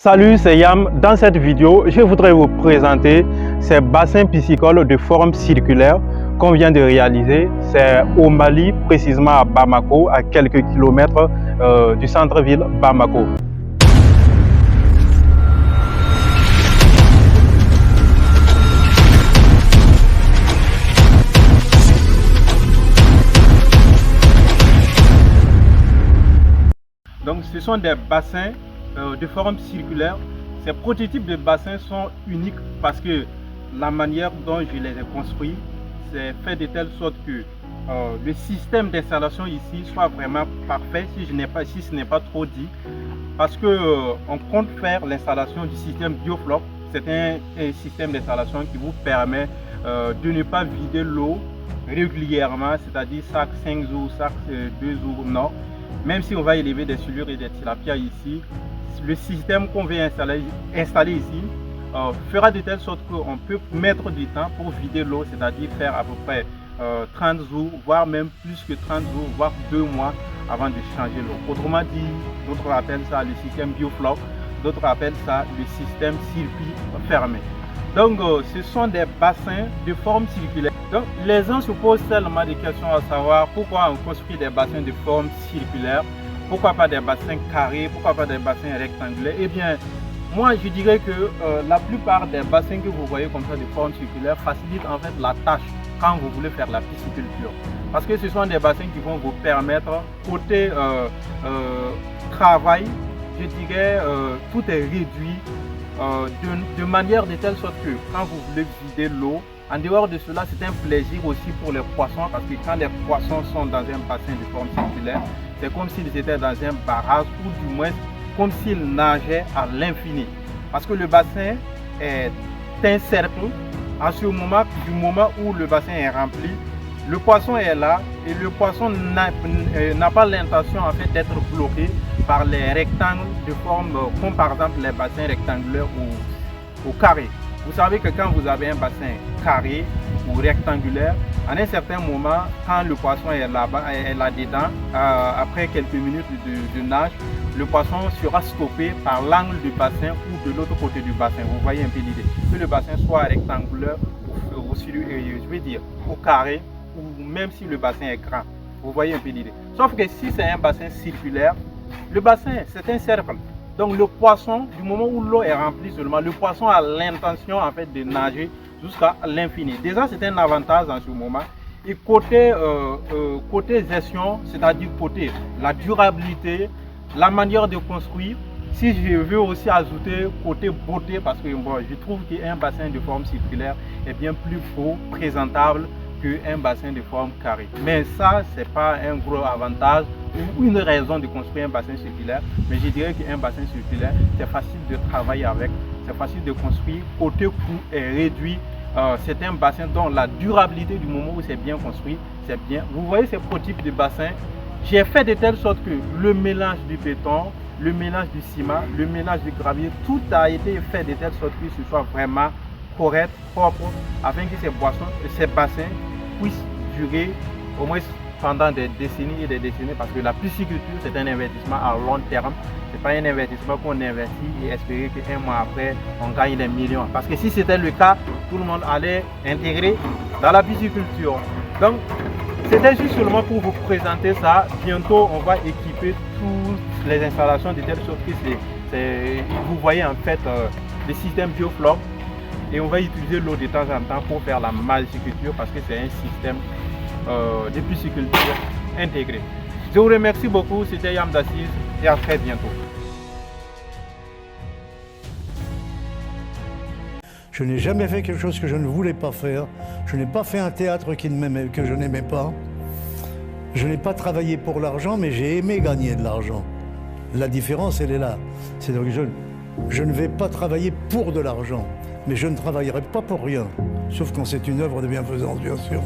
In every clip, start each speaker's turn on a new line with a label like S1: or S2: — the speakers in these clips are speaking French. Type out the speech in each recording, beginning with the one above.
S1: Salut, c'est Yam. Dans cette vidéo, je voudrais vous présenter ces bassins piscicoles de forme circulaire qu'on vient de réaliser. C'est au Mali, précisément à Bamako, à quelques kilomètres du centre-ville Bamako. Donc, ce sont des bassins de forme circulaire. Ces prototypes de bassins sont uniques parce que la manière dont je les ai construits, c'est fait de telle sorte que le système d'installation ici soit vraiment parfait, si ce n'est pas trop dit, parce que on compte faire l'installation du système Biofloc. C'est un système d'installation qui vous permet de ne pas vider l'eau régulièrement, c'est-à-dire chaque 5 jours, chaque 2 jours, non. Même si on va élever des silures et des tilapias ici, le système qu'on vient installer ici fera de telle sorte qu'on peut mettre du temps pour vider l'eau, c'est-à-dire faire à peu près 30 jours, voire même plus que 30 jours, voire 2 mois avant de changer l'eau. Autrement dit, d'autres appellent ça le système Biofloc, d'autres appellent ça le système circuit fermé. Donc, ce sont des bassins de forme circulaire. Donc, les gens se posent tellement de questions à savoir pourquoi on construit des bassins de forme circulaire, pourquoi pas des bassins carrés, pourquoi pas des bassins rectangulaires. Eh bien, moi, je dirais que la plupart des bassins que vous voyez comme ça de forme circulaire facilitent en fait la tâche quand vous voulez faire la pisciculture. Parce que ce sont des bassins qui vont vous permettre, côté travail, je dirais, tout est réduit de manière de telle sorte que quand vous voulez vider l'eau, en dehors de cela, c'est un plaisir aussi pour les poissons parce que quand les poissons sont dans un bassin de forme circulaire, c'est comme s'ils étaient dans un barrage ou du moins comme s'ils nageaient à l'infini. Parce que le bassin est un cercle. En ce moment, du moment où le bassin est rempli, le poisson est là et le poisson n'a pas l'intention en fait d'être bloqué par les rectangles de forme comme par exemple les bassins rectangulaires ou carrés. Vous savez que quand vous avez un bassin carré ou rectangulaire, à un certain moment, quand le poisson est là-dedans, après quelques minutes de nage, le poisson sera stoppé par l'angle du bassin ou de l'autre côté du bassin. Vous voyez un peu l'idée. Que le bassin soit rectangulaire ou je veux dire au carré, ou même si le bassin est grand. Vous voyez un peu l'idée. Sauf que si c'est un bassin circulaire, le bassin c'est un cercle. Donc le poisson, du moment où l'eau est remplie seulement, le poisson a l'intention en fait de nager jusqu'à l'infini. Déjà c'est un avantage en ce moment. Et côté gestion, c'est-à-dire côté la durabilité, la manière de construire, si je veux aussi ajouter côté beauté, parce que bon, je trouve qu'un bassin de forme circulaire est bien plus beau, présentable qu'un bassin de forme carrée. Mais ça, ce n'est pas un gros avantage ou une raison de construire un bassin circulaire. Mais je dirais qu'un bassin circulaire, c'est facile de travailler avec, c'est facile de construire, côté coût est réduit. C'est un bassin dont la durabilité du moment où c'est bien construit, c'est bien. Vous voyez ces prototypes de bassins, j'ai fait de telle sorte que le mélange du béton, le mélange du ciment, le mélange du gravier, tout a été fait de telle sorte que ce soit vraiment correct, propre, afin que ces bassins puissent durer au moins pendant des décennies et des décennies, parce que la pisciculture c'est un investissement à long terme. C'est pas un investissement qu'on investit et espérer qu'un mois après on gagne des millions. Parce que si c'était le cas, tout le monde allait intégrer dans la pisciculture. Donc c'était juste seulement pour vous présenter ça. Bientôt on va équiper toutes les installations de telle sorte que vous voyez en fait le système Biofloc. Et on va utiliser l'eau de temps en temps pour faire la maïsiculture parce que c'est un système de pisciculture intégré. Je vous remercie beaucoup, c'était Yam d'Assise et à très bientôt.
S2: Je n'ai jamais fait quelque chose que je ne voulais pas faire. Je n'ai pas fait un théâtre que je n'aimais pas. Je n'ai pas travaillé pour l'argent, mais j'ai aimé gagner de l'argent. La différence, elle est là. C'est-à-dire que je ne vais pas travailler pour de l'argent. Mais je ne travaillerai pas pour rien, sauf quand c'est une œuvre de bienfaisance, bien sûr.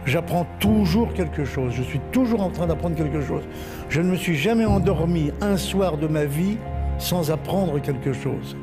S2: J'apprends toujours quelque chose, je suis toujours en train d'apprendre quelque chose. Je ne me suis jamais endormi un soir de ma vie sans apprendre quelque chose.